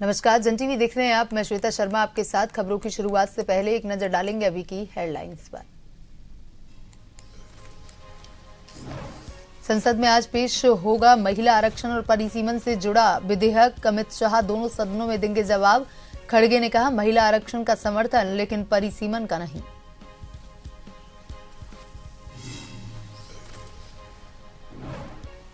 नमस्कार, जन टीवी देख रहे हैं आप। मैं श्वेता शर्मा आपके साथ। खबरों की शुरुआत से पहले एक नजर डालेंगे अभी की हेडलाइंस पर। संसद में आज पेश होगा महिला आरक्षण और परिसीमन से जुड़ा विधेयक। अमित शाह दोनों सदनों में देंगे जवाब। खड़गे ने कहा, महिला आरक्षण का समर्थन लेकिन परिसीमन का नहीं।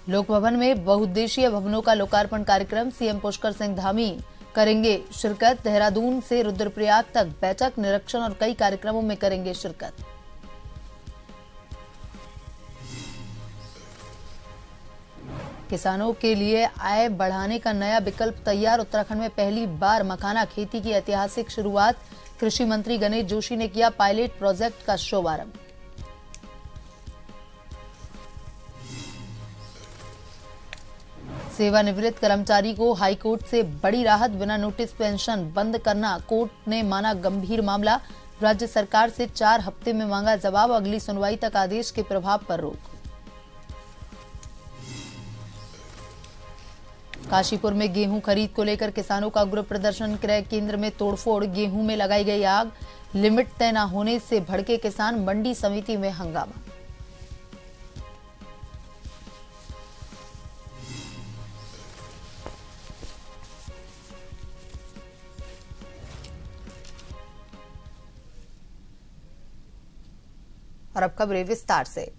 लोक भवन में बहुउद्देशीय भवनों का लोकार्पण कार्यक्रम। सीएम पुष्कर सिंह धामी करेंगे शिरकत। देहरादून से रुद्रप्रयाग तक बैठक, निरीक्षण और कई कार्यक्रमों में करेंगे शिरकत। किसानों के लिए आय बढ़ाने का नया विकल्प तैयार। उत्तराखंड में पहली बार मखाना खेती की ऐतिहासिक शुरुआत। कृषि मंत्री गणेश जोशी ने किया पायलट प्रोजेक्ट का शुभारंभ। सेवानिवृत्त कर्मचारी को हाईकोर्ट से बड़ी राहत। बिना नोटिस पेंशन बंद करना कोर्ट ने माना गंभीर मामला। राज्य सरकार से 4 हफ्ते में मांगा जवाब। अगली सुनवाई तक आदेश के प्रभाव पर रोक। काशीपुर में गेहूं खरीद को लेकर किसानों का उग्र प्रदर्शन। क्रय केंद्र में तोड़फोड़। गेहूं में लगाई गई आग। लिमिट तय न होने से भड़के किसान। मंडी समिति में हंगामा। और अब खबरें विस्तार से।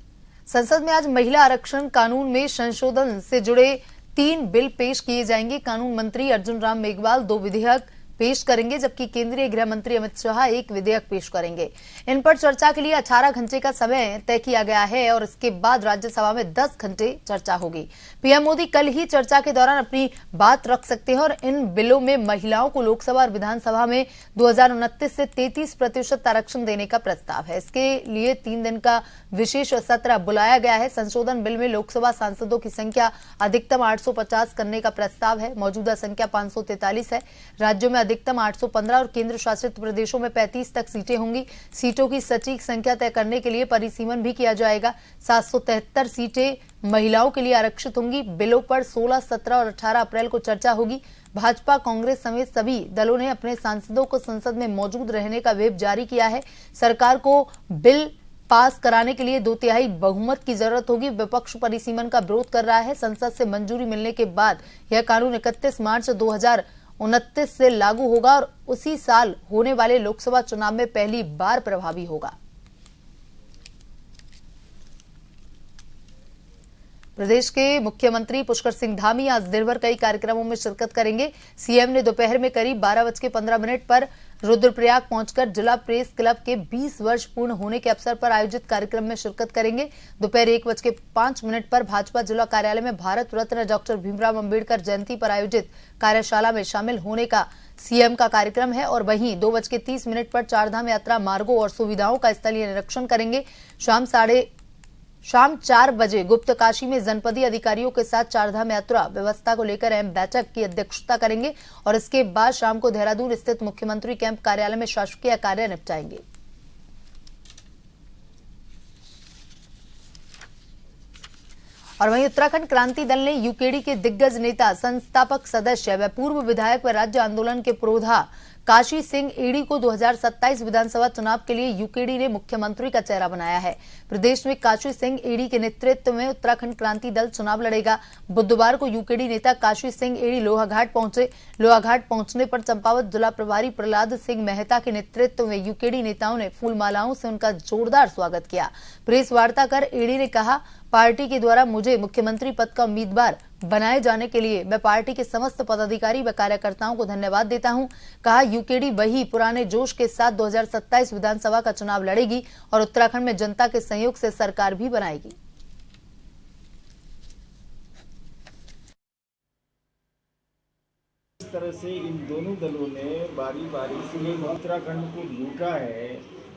संसद में आज महिला आरक्षण कानून में संशोधन से जुड़े 3 बिल पेश किए जाएंगे। कानून मंत्री अर्जुन राम मेघवाल 2 विधेयक पेश करेंगे, जबकि केंद्रीय गृह मंत्री अमित शाह 1 विधेयक पेश करेंगे। इन पर चर्चा के लिए 18 घंटे का समय तय किया गया है और इसके बाद राज्यसभा में 10 घंटे चर्चा होगी। पीएम मोदी कल ही चर्चा के दौरान अपनी बात रख सकते हैं और इन बिलों में महिलाओं को लोकसभा और विधानसभा में 2029 से 33% आरक्षण देने का प्रस्ताव है। इसके लिए 3 दिन का विशेष सत्र बुलाया गया है। संशोधन बिल में लोकसभा सांसदों की संख्या अधिकतम 850 करने का प्रस्ताव है। मौजूदा संख्या 543 है। राज्यों में अधिकतम 815 और केंद्र शासित प्रदेशों में 35 तक सीटें होंगी। सीटों की सटीक संख्या तय करने के लिए परिसीमन भी किया जाएगा। 773 सीटें महिलाओं के लिए आरक्षित होंगी। बिलों पर 16, 17 और 18 अप्रैल को चर्चा होगी। भाजपा, कांग्रेस समेत सभी दलों ने अपने सांसदों को संसद में मौजूद रहने का व्हिप जारी किया है। सरकार को बिल पास कराने के लिए 2/3 बहुमत की जरूरत होगी। विपक्ष परिसीमन का विरोध कर रहा है। संसद से मंजूरी मिलने के बाद यह कानून 31 मार्च 2029 से लागू होगा और उसी साल होने वाले लोकसभा चुनाव में पहली बार प्रभावी होगा। प्रदेश के मुख्यमंत्री पुष्कर सिंह धामी आज दिन भर कई कार्यक्रमों में शिरकत करेंगे। सीएम ने दोपहर में करीब 12:15 पर रुद्रप्रयाग पहुंचकर जिला प्रेस क्लब के 20 वर्ष पूर्ण होने के अवसर पर आयोजित कार्यक्रम में शिरकत करेंगे। दोपहर 1:05 पर भाजपा जिला कार्यालय में भारत रत्न डॉक्टर भीमराव अंबेडकर जयंती पर आयोजित कार्यशाला में शामिल होने का सीएम का कार्यक्रम है और वहीं 2:30 पर चारधाम यात्रा मार्गों और सुविधाओं का स्थलीय निरीक्षण करेंगे। शाम 4 बजे गुप्त काशी में जनपदीय अधिकारियों के साथ चारधाम यात्रा व्यवस्था को लेकर अहम बैठक की अध्यक्षता करेंगे और इसके बाद शाम को देहरादून स्थित मुख्यमंत्री कैंप कार्यालय में शासकीय कार्य निपटाएंगे। और वहीं उत्तराखंड क्रांति दल ने यूकेडी के दिग्गज नेता, संस्थापक सदस्य व पूर्व विधायक व राज्य आंदोलन के पुरोधा काशी सिंह एडी को 2027 विधानसभा चुनाव के लिए यूकेडी ने मुख्यमंत्री का चेहरा बनाया है। प्रदेश में काशी सिंह एडी के नेतृत्व में उत्तराखंड क्रांति दल चुनाव लड़ेगा। बुधवार को यूकेडी नेता काशी सिंह एडी लोहाघाट पहुंचे। लोहाघाट पहुंचने पर चंपावत जिला प्रभारी प्रहलाद सिंह मेहता के नेतृत्व में यूकेडी नेताओं ने फूलमालाओं से उनका जोरदार स्वागत किया। प्रेस वार्ता कर एडी ने कहा, पार्टी के द्वारा मुझे मुख्यमंत्री पद का उम्मीदवार बनाए जाने के लिए मैं पार्टी के समस्त पदाधिकारी व कार्यकर्ताओं को धन्यवाद देता हूं। कहा, यूकेडी वही पुराने जोश के साथ 2027 विधानसभा का चुनाव लड़ेगी और उत्तराखंड में जनता के सहयोग से सरकार भी बनाएगी। इस तरह से इन दोनों दलों ने बारी बारी से उत्तराखंड को लूटा है,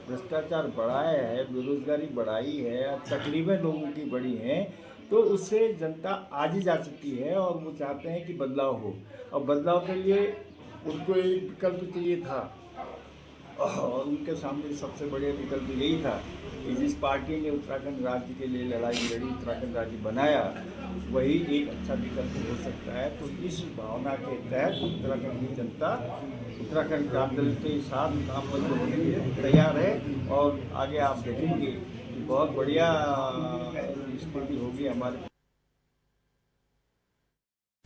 भ्रष्टाचार बढ़ाया है, बेरोजगारी बढ़ाई है, तकलीफें लोगों की बढ़ी हैं, तो उससे जनता आज ही जा सकती है और वो चाहते हैं कि बदलाव हो। और बदलाव के लिए उनको एक विकल्प चाहिए था और उनके सामने सबसे बड़े विकल्प यही था कि जिस पार्टी ने उत्तराखंड राज्य के लिए लड़ाई लड़ी, उत्तराखंड राज्य बनाया, वही एक अच्छा विकल्प हो सकता है। तो इस भावना के तहत उत्तराखंड की जनता उत्तराखंड क्रांति दल के साथ कामबद्ध होने के लिए तैयार है। और आगे आप देखेंगे कि बहुत बढ़िया स्थिति होगी हमारे।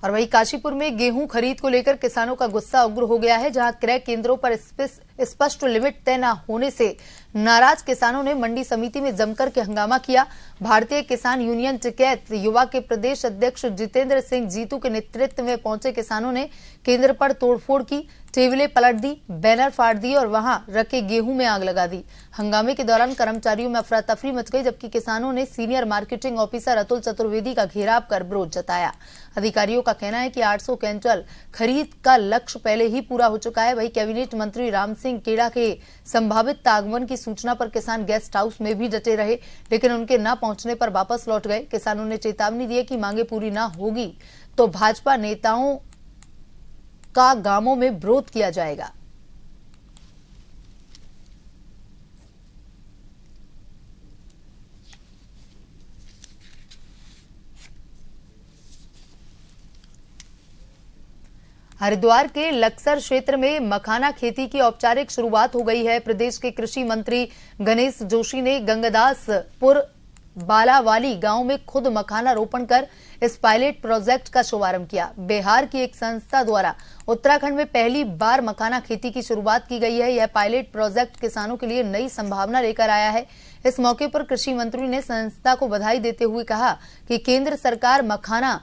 और वहीं काशीपुर में गेहूं खरीद को लेकर किसानों का गुस्सा उग्र हो गया है, जहां क्रय केंद्रों पर स्पष्ट लिमिट तय न होने से नाराज किसानों ने मंडी समिति में जमकर के हंगामा किया। भारतीय किसान यूनियन टिकैत युवा के प्रदेश अध्यक्ष जितेंद्र सिंह जीतू के नेतृत्व में पहुंचे किसानों ने केंद्र पर तोड़फोड़ की, टेबलें पलट दी, बैनर फाड़ दिए और वहां रखे गेहूं में आग लगा दी। हंगामे के दौरान कर्मचारियों में अफरा तफरी मच गई, जबकि किसानों ने senior marketing officer Atul Chaturvedi का घेराव कर विरोध जताया। अधिकारियों का कहना है कि 800 क्विंटल खरीद का लक्ष्य पहले ही पूरा हो चुका है। वहीं कैबिनेट मंत्री राम सिंह केड़ा के संभावित आगमन की सूचना पर किसान गेस्ट हाउस में भी डटे रहे, लेकिन उनके न पहुंचने पर वापस लौट गए। किसानों ने चेतावनी दी कि मांगे पूरी न होगी तो भाजपा नेताओं का गांवों में विरोध किया जाएगा। हरिद्वार के लक्सर क्षेत्र में मखाना खेती की औपचारिक शुरुआत हो गई है। प्रदेश के कृषि मंत्री गणेश जोशी ने गंगदासपुर बालावाली गांव में खुद मखाना रोपण कर इस पायलट प्रोजेक्ट का शुभारंभ किया। बिहार की एक संस्था द्वारा उत्तराखंड में पहली बार मखाना खेती की शुरुआत की गई है। यह पायलट प्रोजेक्ट किसानों के लिए नई संभावना लेकर आया है। इस मौके पर कृषि मंत्री ने संस्था को बधाई देते हुए कहा कि केंद्र सरकार मखाना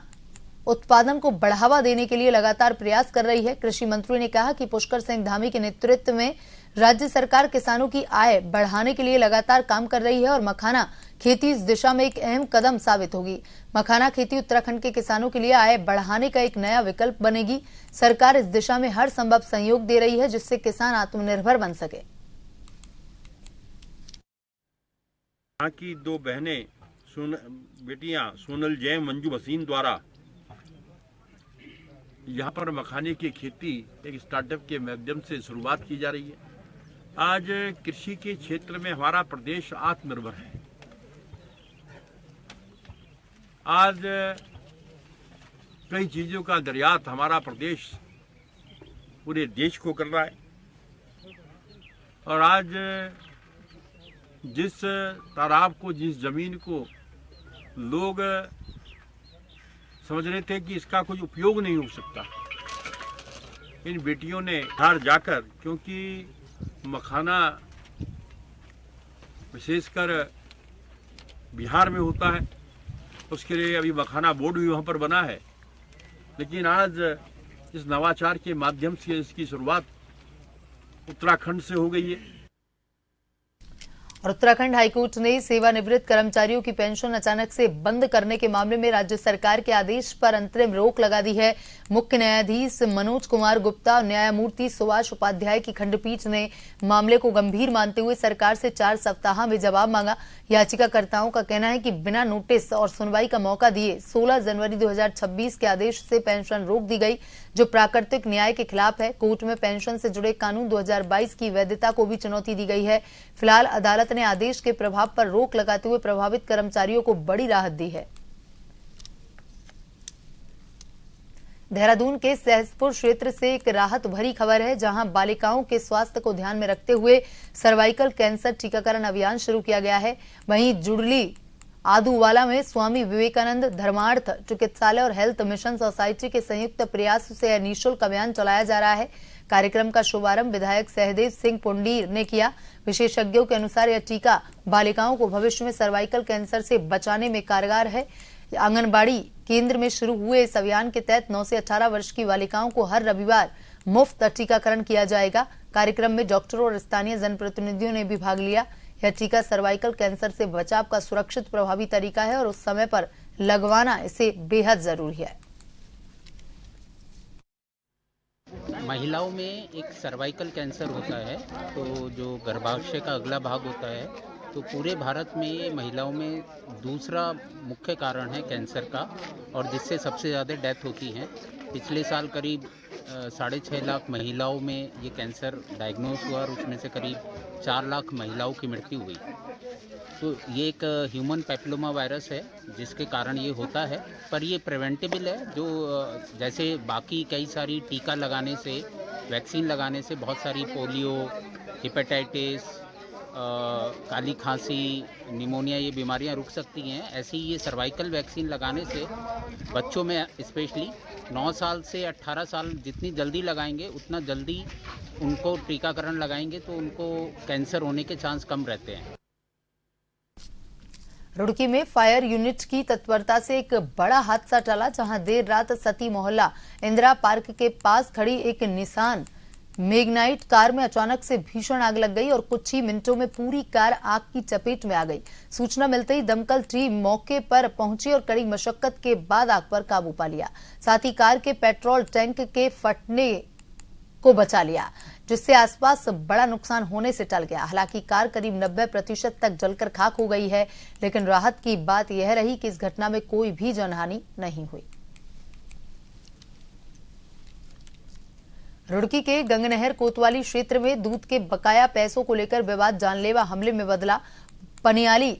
उत्पादन को बढ़ावा देने के लिए लगातार प्रयास कर रही है। कृषि मंत्री ने कहा कि पुष्कर सिंह धामी के नेतृत्व में राज्य सरकार किसानों की आय बढ़ाने के लिए लगातार काम कर रही है और मखाना खेती इस दिशा में एक अहम कदम साबित होगी। मखाना खेती उत्तराखंड के किसानों के लिए आय बढ़ाने का एक नया विकल्प बनेगी। सरकार इस दिशा में हर संभव सहयोग दे रही है, जिससे किसान आत्मनिर्भर बन सके। यहाँ की दो बहनें बेटियां सोनल जैन मंजू भसीन द्वारा यहाँ पर मखाने की खेती एक स्टार्टअप के माध्यम से शुरुआत की जा रही है। आज कृषि के क्षेत्र में हमारा प्रदेश आत्मनिर्भर है। आज कई चीज़ों का निर्यात हमारा प्रदेश पूरे देश को कर रहा है। और आज जिस तालाब को, जिस जमीन को लोग समझ रहे थे कि इसका कोई उपयोग नहीं हो सकता, इन बेटियों ने बाहर जाकर, क्योंकि मखाना विशेषकर बिहार में होता है, उसके लिए अभी मखाना बोर्ड भी वहाँ पर बना है, लेकिन आज इस नवाचार के माध्यम से इसकी शुरुआत उत्तराखंड से हो गई है। और उत्तराखंड हाईकोर्ट ने सेवानिवृत्त कर्मचारियों की पेंशन अचानक से बंद करने के मामले में राज्य सरकार के आदेश पर अंतरिम रोक लगा दी है। मुख्य न्यायाधीश मनोज कुमार गुप्ता और न्यायमूर्ति सुभाष उपाध्याय की खंडपीठ ने मामले को गंभीर मानते हुए सरकार से 4 सप्ताह में जवाब मांगा। याचिकाकर्ताओं का कहना है कि बिना नोटिस और सुनवाई का मौका दिए 16 जनवरी 2026 के आदेश से पेंशन रोक दी गई, जो प्राकृतिक न्याय के खिलाफ है। कोर्ट में पेंशन से जुड़े कानून 2022 की वैधता को भी चुनौती दी गई है। फिलहाल अदालत ने आदेश के प्रभाव पर रोक लगाते हुए प्रभावित कर्मचारियों को बड़ी राहत दी है। देहरादून के सहसपुर क्षेत्र से एक राहत भरी खबर है, जहां बालिकाओं के स्वास्थ्य को ध्यान में रखते हुए सर्वाइकल कैंसर टीकाकरण अभियान शुरू किया गया है। वहीं जुड़ली आदूवाला में स्वामी विवेकानंद धर्मार्थ चिकित्सालय और हेल्थ मिशन सोसाइटी के संयुक्त प्रयास से निःशुल्क अभियान चलाया जा रहा है। कार्यक्रम का शुभारंभ विधायक सहदेव सिंह पुंडीर ने किया। विशेषज्ञों के अनुसार यह टीका बालिकाओं को भविष्य में सर्वाइकल कैंसर से बचाने में कारगर है। आंगनबाड़ी केंद्र में शुरू हुए इस अभियान के तहत 9 से 18 वर्ष की बालिकाओं को हर रविवार मुफ्त टीकाकरण किया जाएगा। कार्यक्रम में डॉक्टरों और स्थानीय जनप्रतिनिधियों ने भी भाग लिया। यह टीका सर्वाइकल कैंसर से बचाव का सुरक्षित प्रभावी तरीका है और उस समय पर लगवाना इसे बेहद जरूरी है। महिलाओं में एक सर्वाइकल कैंसर होता है, तो जो गर्भाशय का अगला भाग होता है, तो पूरे भारत में महिलाओं में दूसरा मुख्य कारण है कैंसर का, और जिससे सबसे ज़्यादा डेथ होती हैं। पिछले साल करीब 6.5 लाख महिलाओं में ये कैंसर डायग्नोज हुआ और उसमें से करीब 4 लाख महिलाओं की मृत्यु हुई। तो ये एक ह्यूमन पैपिलोमा वायरस है जिसके कारण ये होता है, पर ये प्रिवेंटेबल है। जो जैसे बाकी कई सारी टीका लगाने से, वैक्सीन लगाने से बहुत सारी पोलियो, हेपेटाइटिस, काली खांसी, निमोनिया ये बीमारियां रुक सकती हैं। ऐसे ही ये सर्वाइकल वैक्सीन लगाने से बच्चों में स्पेशली 9 साल से 18 साल जितनी जल्दी लगाएंगे उतना जल्दी उनको टीकाकरण लगाएंगे तो उनको कैंसर होने के चांस कम रहते हैं। रुड़की में फायर यूनिट की तत्परता से एक बड़ा हादसा टला, जहां देर रात सती मोहल्ला इंदिरा पार्क के पास खड़ी एक निसान मैग्नाइट कार में अचानक से भीषण आग लग गई और कुछ ही मिनटों में पूरी कार आग की चपेट में आ गई। सूचना मिलते ही दमकल टीम मौके पर पहुंची और कड़ी मशक्कत के बाद आग पर काबू पा लिया। साथ ही कार के पेट्रोल टैंक के फटने को बचा लिया, जिससे आसपास बड़ा नुकसान होने से टल गया। हालांकि कार करीब 90% तक जलकर खाक हो गई है, लेकिन राहत की बात यह रही कि इस घटना में कोई भी जनहानि नहीं हुई। रुड़की के गंगनहर कोतवाली क्षेत्र में दूध के बकाया पैसों को लेकर विवाद जानलेवा हमले में बदला। पनियाली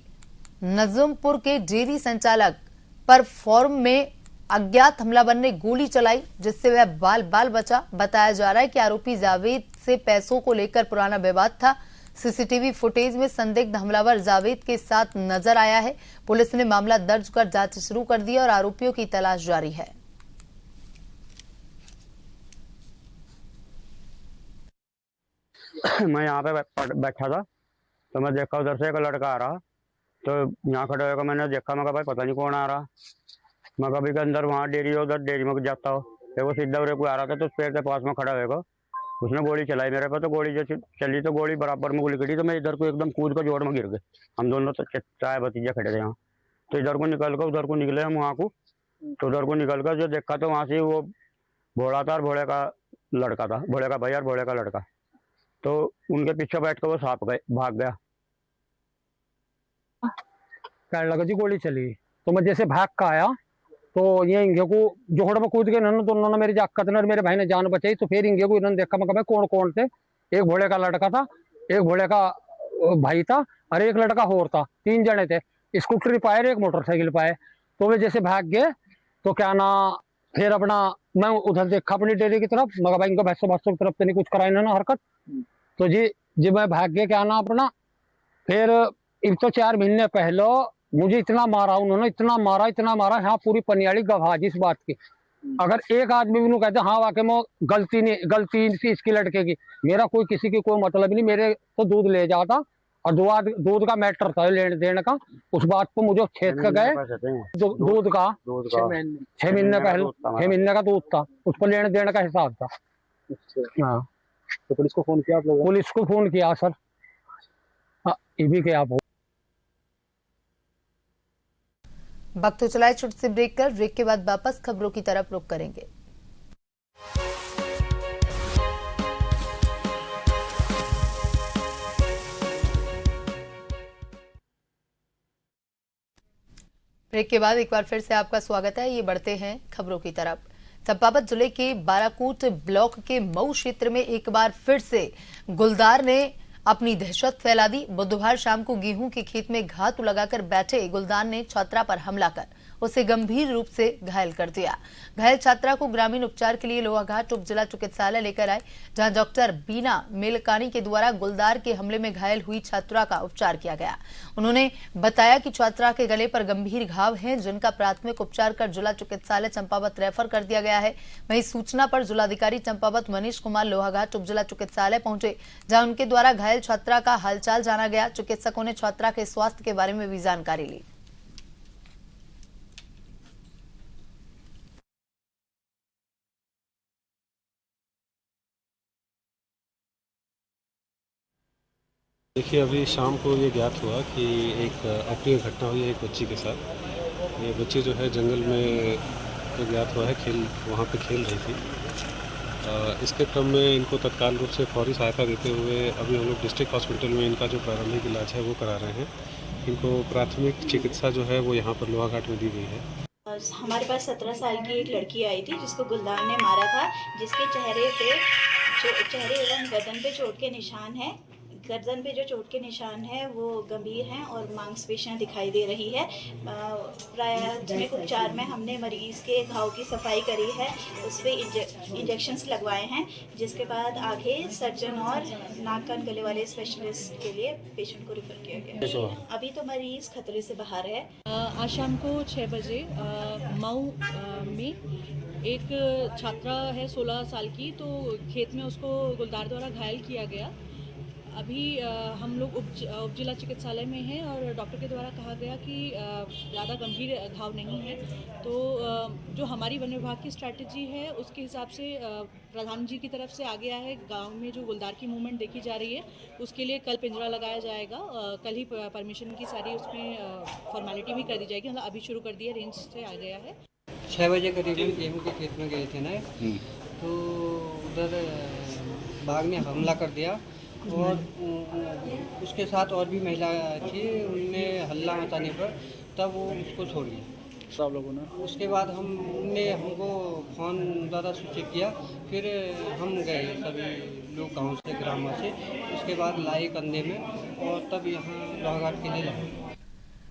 नजमपुर के डेयरी संचालक पर फॉर्म में अज्ञात हमलावर ने गोली चलाई, जिससे वह बाल बाल बचा। बताया जा रहा है कि आरोपी जावेद से पैसों को लेकर पुराना विवाद था। सीसीटीवी फुटेज में संदिग्ध हमलावर जावेद के साथ नजर आया है। पुलिस ने मामला दर्ज कर जांच शुरू कर दी और आरोपियों की तलाश जारी है। मैं यहाँ पे बैठा था तो मैं देखा उधर से एक लड़का आ रहा, तो यहाँ खड़ा होकर मैंने देखा, मैं कहा भाई पता नहीं कौन आ रहा। मैं कभी के अंदर वहाँ डेयरी है, उधर डेयरी में जाता हो, तो वो सीधा उरे कोई आ रहा था, तो उस पेड़ के पास में खड़ा होगा, उसने गोली चलाई मेरे पे। तो गोली जो चली तो गोली बराबर में गोली कटी, तो मैं इधर को एकदम कूद कर जोड़ में गिर गए। हम दोनों तो चाय भतीजे खड़े थे यहाँ, तो इधर को निकल कर उधर को निकले हम वहाँ को। तो उधर को निकल कर जो देखा तो वहाँ से वो भोला था और भोले का लड़का था, भोले का भाई और भोले का लड़का। तो उनके पीछे बैठ कर वो सांप गए, भाग गया। कहने लगा जी गोली चली, तो मैं जैसे भाग का आया तो ये इंगे को जोहड़ में कूद के इन्होंने दोनों ने मेरी जाकत ने और मेरे भाई ने जान बचाई। तो फिर इंगे को इन्होंने देखा, मैं कहा कौन कौन थे। एक भोले का लड़का था, एक भोले का भाई था और एक लड़का और था, 3 जने थे। स्कूटर पाए, एक मोटरसाइकिल पाए। तो वे जैसे भाग गए तो क्या ना, फिर अपना मैं उधर देखा अपनी डेयरी की तरफ, मगर भाई इनको भैंसों की तरफ से नहीं कुछ कराई ना हरकत। तो जी मैं भाग गया क्या ना अपना। फिर इन तो 4 महीने पहले मुझे इतना मारा उन्होंने, इतना मारा यहाँ पूरी पनियाली गवाह इस बात की। अगर एक आदमी भी कहते हाँ वाकई में गलती थी इसकी लड़के की, मेरा कोई किसी की कोई मतलब नहीं। मेरे तो दूध ले जाता और दूध का मैटर था लेने देने का, उस बात को मुझे छेद कर गए। दूध का 6 महीने पहले 6 महीने का दूध था, उसको लेने देने का हिसाब था। हाँ, तो पुलिस को फोन किया आप लोगों ने? पुलिस को फोन किया सर। हाँ, ये भी क्या आप वक्त तो चलाए छोटे से ब्रेक कर, ब्रेक के बाद वापस खबरों की तरफ रुख करेंगे। ब्रेक के बाद एक बार फिर से आपका स्वागत है। ये बढ़ते हैं खबरों की तरफ। चंपावत जिले के बाराकोट ब्लॉक के मऊ क्षेत्र में एक बार फिर से गुलदार ने अपनी दहशत फैला दी। बुधवार शाम को गेहूं के खेत में घात लगाकर बैठे गुलदार ने छात्रा पर हमला कर उसे गंभीर रूप से घायल कर दिया। घायल छात्रा को ग्रामीण उपचार के लिए लोहाघाट उप जिला चिकित्सालय लेकर आए, जहां डॉक्टर बीना मेलकानी के द्वारा गुलदार के हमले में घायल हुई छात्रा का उपचार किया गया। उन्होंने बताया कि छात्रा के गले पर गंभीर घाव हैं, जिनका प्राथमिक उपचार कर जिला चिकित्सालय चंपावत रेफर कर दिया गया है। वहीं सूचना पर जिलाधिकारी चंपावत मनीष कुमार लोहाघाट उप जिला चिकित्सालय पहुंचे, जहां उनके द्वारा घायल छात्रा का हालचाल जाना गया। चिकित्सकों ने छात्रा के स्वास्थ्य के बारे में भी जानकारी ली। देखिए, अभी शाम को ये ज्ञात हुआ कि एक अप्रिय घटना हुई है एक बच्ची के साथ। ये बच्ची जो है जंगल में तो ज्ञात हुआ है वहाँ पे खेल रही थी। इसके क्रम में इनको तत्काल रूप से फौरी सहायता देते हुए अभी हम लोग डिस्ट्रिक्ट हॉस्पिटल में इनका जो प्रारंभिक इलाज है वो करा रहे हैं। इनको प्राथमिक चिकित्सा जो है वो यहाँ पर लोहाघाट में दी गई है। हमारे पास 17 साल की एक लड़की आई थी जिसको गुलदार ने मारा था, जिसके चेहरे एवं गर्दन पे चोट के निशान हैं। गर्दन पे जो चोट के निशान है वो गंभीर हैं और मांसपेशियां दिखाई दे रही है। प्राथमिक उपचार में हमने मरीज़ के घाव की सफाई करी है, उस पर इंजेक्शंस लगवाए हैं, जिसके बाद आगे सर्जन और नाक कान गले वाले स्पेशलिस्ट के लिए पेशेंट को रिफर किया गया है। अभी तो मरीज़ खतरे से बाहर है। आज शाम को 6 बजे मऊ में एक छात्रा है 16 साल की, तो खेत में उसको गुलदार द्वारा घायल किया गया। अभी हम लोग उप जिला चिकित्सालय में हैं और डॉक्टर के द्वारा कहा गया कि ज़्यादा गंभीर घाव नहीं है। तो जो हमारी वन विभाग की स्ट्रैटेजी है उसके हिसाब से प्रधान जी की तरफ से आ गया है, गांव में जो गुलदार की मूवमेंट देखी जा रही है उसके लिए कल पिंजरा लगाया जाएगा। कल ही परमिशन की सारी उसमें फॉर्मेलिटी भी कर दी जाएगी, मतलब अभी शुरू कर दिया, रेंज से आ गया है। 6 बजे करीबन गेहूँ के खेत में गए थे ना, तो उधर बाघ ने हमला कर दिया और उसके साथ और भी महिला थी, उनने हल्ला मचाने पर तब वो उसको छोड़ दिया सब लोगों ने। उसके बाद हमने हमको फ़ोन द्वारा सूचित किया, फिर हम गए सभी लोग गांव से ग्रामवासी, उसके बाद लाए कंधे में और तब यहाँ लोहाघाट के लिए लाए।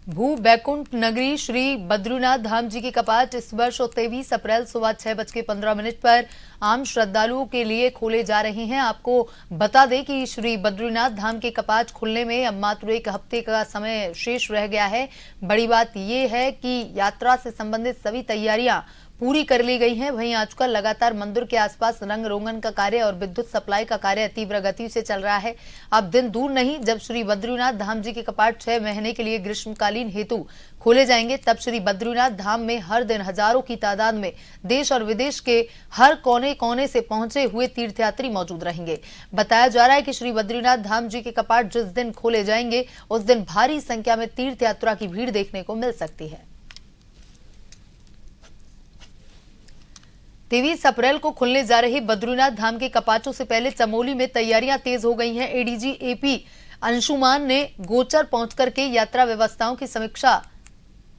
भू बैकुंठ नगरी श्री बद्रीनाथ धाम जी के कपाट इस वर्ष 23 अप्रैल सुबह 6:15 पर आम श्रद्धालुओं के लिए खोले जा रहे हैं। आपको बता दें कि श्री बद्रीनाथ धाम के कपाट खुलने में अब मात्र एक हफ्ते का समय शेष रह गया है। बड़ी बात यह है कि यात्रा से संबंधित सभी तैयारियां पूरी कर ली गई हैं। वहीं आजकल लगातार मंदिर के आसपास रंग रोगन का कार्य और विद्युत सप्लाई का कार्य तीव्र गति से चल रहा है। अब दिन दूर नहीं जब श्री बद्रीनाथ धाम जी के कपाट 6 महीने के लिए ग्रीष्मकालीन हेतु खोले जाएंगे। तब श्री बद्रीनाथ धाम में हर दिन हजारों की तादाद में देश और विदेश के हर कोने कोने से पहुंचे हुए तीर्थयात्री मौजूद रहेंगे। बताया जा रहा है कि श्री बद्रीनाथ धाम जी के कपाट जिस दिन खोले जाएंगे उस दिन भारी संख्या में तीर्थ यात्रा की भीड़ देखने को मिल सकती है। 23 अप्रैल को खुलने जा रहे बद्रीनाथ धाम के कपाटों से पहले चमोली में तैयारियां तेज हो गई हैं। एडीजी एपी अंशुमान ने गोचर पहुंचकर के यात्रा व्यवस्थाओं की समीक्षा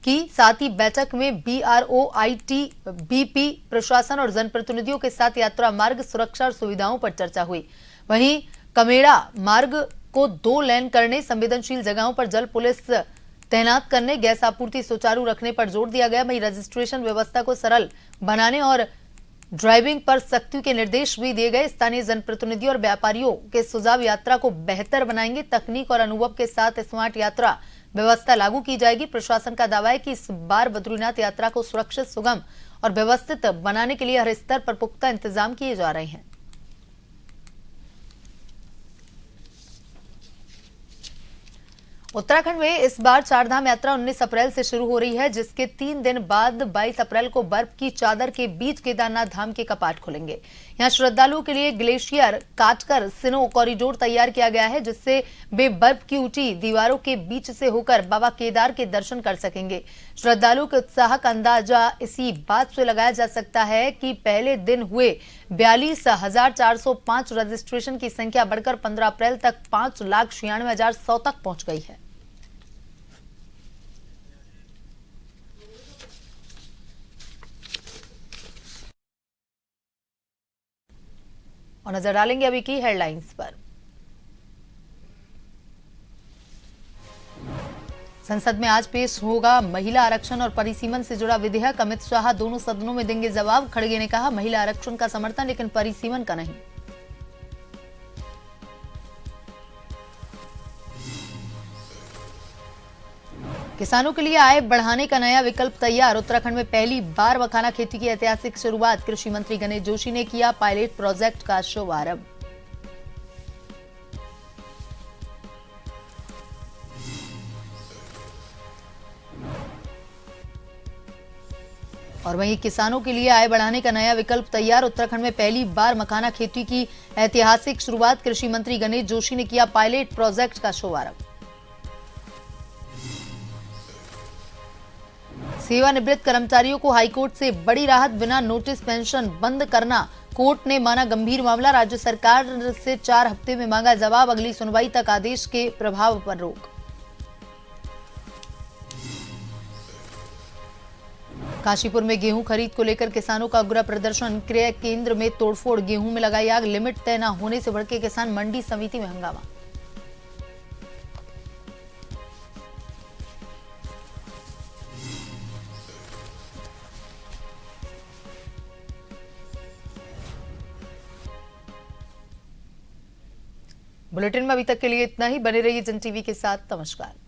की। साथ ही बैठक में बीआरओ, आईटीबीपी, प्रशासन और जनप्रतिनिधियों के साथ यात्रा मार्ग सुरक्षा और सुविधाओं पर चर्चा हुई। वहीं कमेड़ा मार्ग को 2 लेन करने, संवेदनशील जगहों पर जल पुलिस तैनात करने, गैस आपूर्ति सुचारू रखने पर जोर दिया गया। वहीं रजिस्ट्रेशन व्यवस्था को सरल बनाने और ड्राइविंग पर सख्ती के निर्देश भी दिए गए। स्थानीय जनप्रतिनिधियों और व्यापारियों के सुझाव यात्रा को बेहतर बनाएंगे। तकनीक और अनुभव के साथ स्मार्ट यात्रा व्यवस्था लागू की जाएगी। प्रशासन का दावा है कि इस बार बद्रीनाथ यात्रा को सुरक्षित, सुगम और व्यवस्थित बनाने के लिए हर स्तर पर पुख्ता इंतजाम किए जा रहे हैं। उत्तराखंड में इस बार चारधाम यात्रा 19 अप्रैल से शुरू हो रही है, जिसके 3 दिन बाद 22 अप्रैल को बर्फ की चादर के बीच केदारनाथ धाम के कपाट खुलेंगे। यहां श्रद्धालुओं के लिए ग्लेशियर काटकर स्नो कॉरिडोर तैयार किया गया है, जिससे वे बर्फ की ऊंची दीवारों के बीच से होकर बाबा केदार के दर्शन कर सकेंगे। श्रद्धालुओं के उत्साह का अंदाजा इसी बात से लगाया जा सकता है कि पहले दिन हुए 42,405 रजिस्ट्रेशन की संख्या बढ़कर 15 अप्रैल तक 5,96,100 तक पहुंच गई है। और नजर डालेंगे अभी की हेडलाइंस पर। संसद में आज पेश होगा महिला आरक्षण और परिसीमन से जुड़ा विधेयक। अमित शाह दोनों सदनों में देंगे जवाब। खड़गे ने कहा महिला आरक्षण का समर्थन, लेकिन परिसीमन का नहीं। किसानों के लिए आय बढ़ाने का नया विकल्प तैयार। उत्तराखंड में पहली बार मखाना खेती की ऐतिहासिक शुरुआत। कृषि मंत्री गणेश जोशी ने किया पायलट प्रोजेक्ट का शुभारंभ। और वहीं किसानों के लिए आय बढ़ाने का नया विकल्प तैयार। उत्तराखंड में पहली बार मखाना खेती की ऐतिहासिक शुरुआत। कृषि मंत्री गणेश जोशी ने किया पायलट प्रोजेक्ट का शुभारंभ। सेवानिवृत्त कर्मचारियों को हाईकोर्ट से बड़ी राहत, बिना नोटिस पेंशन बंद करना। कोर्ट ने माना गंभीर मामला। राज्य सरकार से 4 हफ्ते में मांगा जवाब। अगली सुनवाई तक आदेश के प्रभाव पर रोक। काशीपुर में गेहूं खरीद को लेकर किसानों का उग्र प्रदर्शन। क्रय केंद्र में तोड़फोड़, गेहूं में लगाई आग। लिमिट तय न होने से भड़के किसान, मंडी समिति में हंगामा। बुलेटिन में अभी तक के लिए इतना ही। बने रहिए जन टीवी के साथ। नमस्कार।